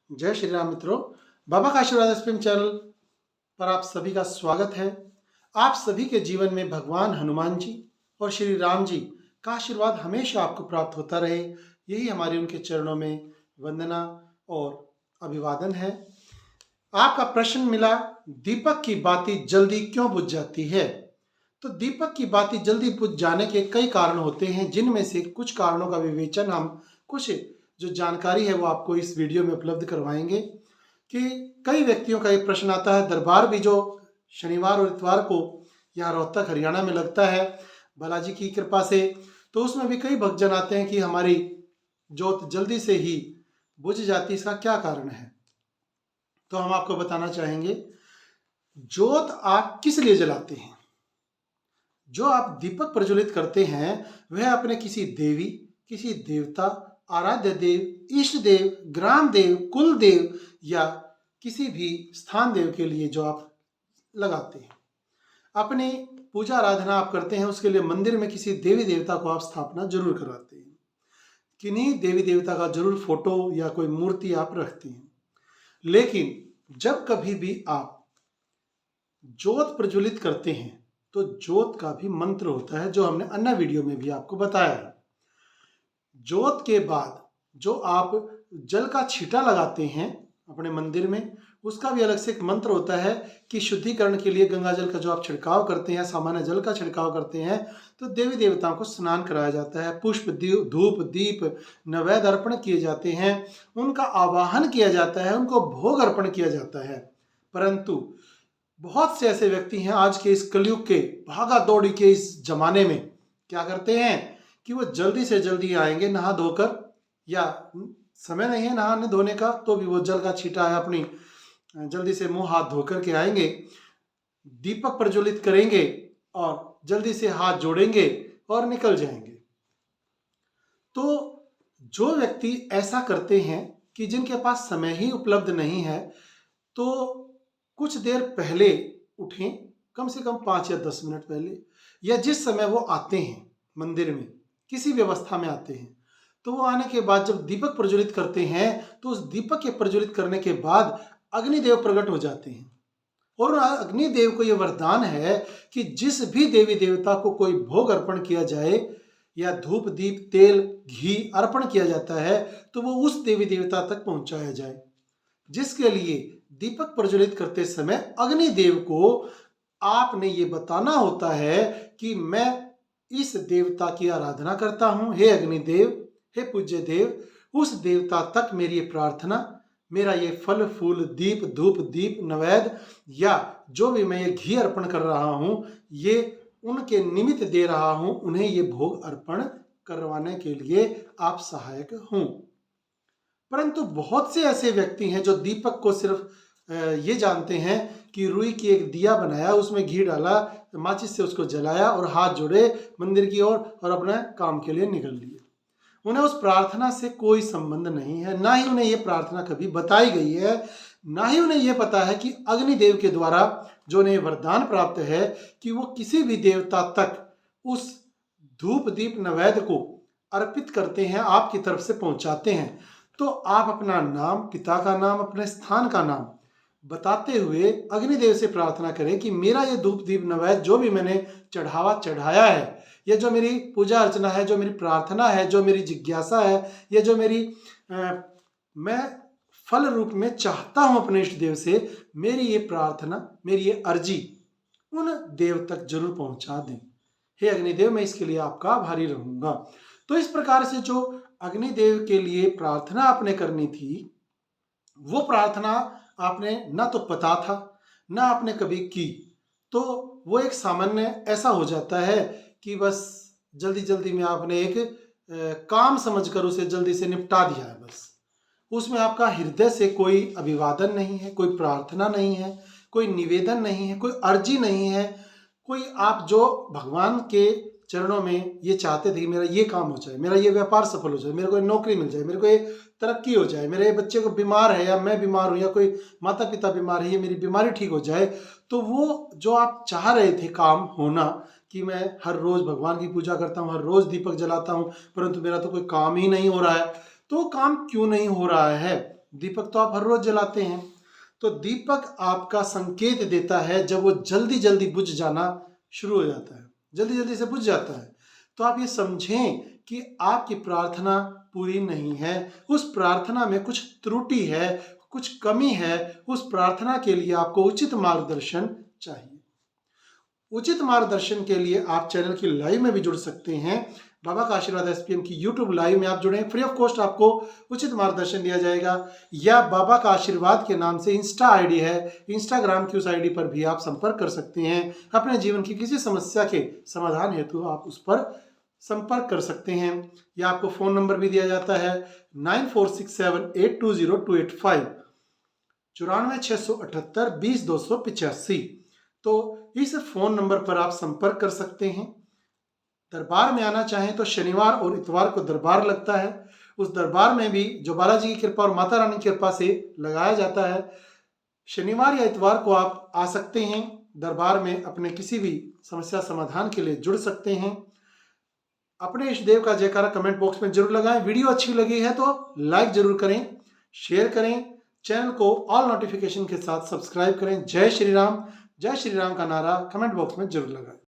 जय श्री राम मित्रों। बाबा का आशीर्वाद स्पिन चैनल पर आप सभी का स्वागत है। आप सभी के जीवन में भगवान हनुमान जी और श्री राम जी का आशीर्वाद हमेशा आपको प्राप्त होता रहे, यही हमारी उनके चरणों में वंदना और अभिवादन है। आपका प्रश्न मिला, दीपक की बाती जल्दी क्यों बुझ जाती है? तो दीपक की बाती जल्दी बुझ जाने के कई कारण होते हैं, जिनमें से कुछ कारणों का विवेचन हम कुछ जो जानकारी है वो आपको इस वीडियो में उपलब्ध करवाएंगे। कि कई व्यक्तियों का ये प्रश्न आता है, दरबार भी जो शनिवार और इतवार को यहाँ रोहतक हरियाणा में लगता है बालाजी की कृपा से, तो उसमें भी कई भक्तजन आते हैं कि हमारी जोत जल्दी से ही बुझ जाती है, इसका क्या कारण है? तो हम आपको बताना चाहेंगे, जोत आप किस लिए जलाते हैं? जो आप दीपक प्रज्वलित करते हैं वह अपने किसी देवी, किसी देवता, आराध्य देव, इष्ट देव, ग्राम देव, कुल देव या किसी भी स्थान देव के लिए जो आप लगाते हैं। अपनी पूजा आराधना आप करते हैं, उसके लिए मंदिर में किसी देवी देवता को आप स्थापना जरूर कराते हैं। किन्हीं देवी देवता का जरूर फोटो या कोई मूर्ति आप रखते हैं। लेकिन जब कभी भी आप जोत प्रज्वलित करते हैं तो जोत का भी मंत्र होता है, जो हमने अन्य वीडियो में भी आपको बताया है। जोत के बाद जो आप जल का छींटा लगाते हैं अपने मंदिर में, उसका भी अलग से एक मंत्र होता है कि शुद्धिकरण के लिए गंगा जल का जो आप छिड़काव करते हैं, सामान्य जल का छिड़काव करते हैं, तो देवी देवताओं को स्नान कराया जाता है, पुष्प धूप दीप नैवेद्य अर्पण किए जाते हैं, उनका आवाहन किया जाता है, उनको भोग अर्पण किया जाता है। परंतु बहुत से ऐसे व्यक्ति हैं आज के इस कलयुग के भागा दौड़ी के इस जमाने में, क्या करते हैं कि वो जल्दी से जल्दी आएंगे नहा धोकर, या समय नहीं है नहाने धोने का तो भी वो जल का छींटा है अपनी जल्दी से मुंह हाथ धोकर के आएंगे, दीपक प्रज्वलित करेंगे और जल्दी से हाथ जोड़ेंगे और निकल जाएंगे। तो जो व्यक्ति ऐसा करते हैं कि जिनके पास समय ही उपलब्ध नहीं है, तो कुछ देर पहले उठें, कम से कम 5 या 10 मिनट पहले, या जिस समय वो आते हैं मंदिर में, किसी व्यवस्था में आते हैं, तो वो आने के बाद जब दीपक प्रज्वलित करते हैं तो उस दीपक के प्रज्वलित करने के बाद अग्निदेव प्रकट हो जाते हैं। और अग्निदेव को यह वरदान है कि जिस भी देवी देवता को कोई भोग अर्पण किया जाए या धूप दीप तेल घी अर्पण किया जाता है, तो वो उस देवी देवता तक पहुंचाया जाए। जिसके लिए दीपक प्रज्वलित करते समय अग्निदेव को आपने ये बताना होता है कि मैं इस देवता की आराधना करता हूं, हे अग्निदेव, हे पूज्य देव, उस देवता तक मेरी प्रार्थना, मेरा ये फल फूल दीप धूप दीप नैवेद्य या जो भी मैं ये घी अर्पण कर रहा हूं, ये उनके निमित्त दे रहा हूं, उन्हें ये भोग अर्पण करवाने के लिए आप सहायक हों। परंतु बहुत से ऐसे व्यक्ति हैं जो दीपक को सिर्फ ये जानते हैं कि रुई की एक दिया बनाया, उसमें घी डाला, माचिस से उसको जलाया और हाथ जोड़े मंदिर की ओर और अपने काम के लिए निकल लिए। उन्हें उस प्रार्थना से कोई संबंध नहीं है, ना ही उन्हें ये प्रार्थना कभी बताई गई है, ना ही उन्हें ये पता है कि अग्निदेव के द्वारा जो उन्हें वरदान प्राप्त है कि वो किसी भी देवता तक उस धूप दीप नैवेद्य को अर्पित करते हैं, आपकी तरफ से पहुंचाते हैं। तो आप अपना नाम, पिता का नाम, अपने स्थान का नाम बताते हुए अग्निदेव से प्रार्थना करें कि मेरा ये धूप दीप नैवेद्य जो भी मैंने चढ़ावा चढ़ाया है, ये जो मेरी पूजा अर्चना है, जो मेरी प्रार्थना है, जो मेरी जिज्ञासा है, ये जो मेरी मैं फल रूप में चाहता हूं अपने इष्ट देव से, मेरी ये प्रार्थना, मेरी ये अर्जी उन देव तक जरूर पहुंचा दें। हे अग्निदेव, मैं इसके लिए आपका आभारी रहूंगा। तो इस प्रकार से जो अग्निदेव के लिए प्रार्थना आपने करनी थी, वो प्रार्थना आपने ना तो पता था, ना आपने कभी की, तो वो एक सामान्य ऐसा हो जाता है कि बस जल्दी जल्दी में आपने एक काम समझकर उसे जल्दी से निपटा दिया है। बस उसमें आपका हृदय से कोई अभिवादन नहीं है, कोई प्रार्थना नहीं है, कोई निवेदन नहीं है, कोई अर्जी नहीं है, कोई आप जो भगवान के चरणों में ये चाहते थे कि मेरा ये काम हो जाए, मेरा ये व्यापार सफल हो जाए, मेरे को नौकरी मिल जाए, मेरे को ये तरक्की हो जाए, मेरे बच्चे को बीमार है या मैं बीमार हूँ या कोई माता पिता बीमार है, ये मेरी बीमारी ठीक हो जाए, तो वो जो आप चाह रहे थे काम होना कि मैं हर रोज भगवान की पूजा करता हूँ, हर रोज दीपक जलाता हूँ, परंतु मेरा तो कोई काम ही नहीं हो रहा है। तो काम क्यों नहीं हो रहा है? दीपक तो आप हर रोज जलाते हैं। तो दीपक आपका संकेत देता है जब वो जल्दी जल्दी बुझ जाना शुरू हो जाता है, जल्दी जल्दी से बुझ जाता है, तो आप ये समझें कि आपकी प्रार्थना पूरी नहीं है, उस प्रार्थना में कुछ त्रुटि है, कुछ कमी है। उस प्रार्थना के लिए आपको उचित मार्गदर्शन चाहिए। उचित मार्गदर्शन के लिए आप चैनल की लाइव में भी जुड़ सकते हैं। बाबा का आशीर्वाद एसपीएम की यूट्यूब लाइव में आप जुड़े, फ्री ऑफ कॉस्ट आपको उचित मार्गदर्शन दिया जाएगा। या बाबा का आशीर्वाद के नाम से इंस्टा आईडी है, इंस्टाग्राम की उस आईडी पर भी आप संपर्क कर सकते हैं। अपने जीवन की किसी समस्या के समाधान हेतु आप उस पर संपर्क कर सकते हैं। या आपको फोन नंबर भी दिया जाता है 9467820285, 94,678,20,285। तो इस फोन नंबर पर आप संपर्क कर सकते हैं। दरबार में आना चाहें तो शनिवार और इतवार को दरबार लगता है। उस दरबार में भी जो बालाजी की कृपा और माता रानी की कृपा से लगाया जाता है, शनिवार या इतवार को आप आ सकते हैं। दरबार में अपने किसी भी समस्या समाधान के लिए जुड़ सकते हैं। अपने इष्ट देव का जयकारा कमेंट बॉक्स में जरूर लगाएं। वीडियो अच्छी लगी है तो लाइक जरूर करें, शेयर करें, चैनल को ऑल नोटिफिकेशन के साथ सब्सक्राइब करें। जय श्री राम का नारा कमेंट बॉक्स में जरूर लगाएं।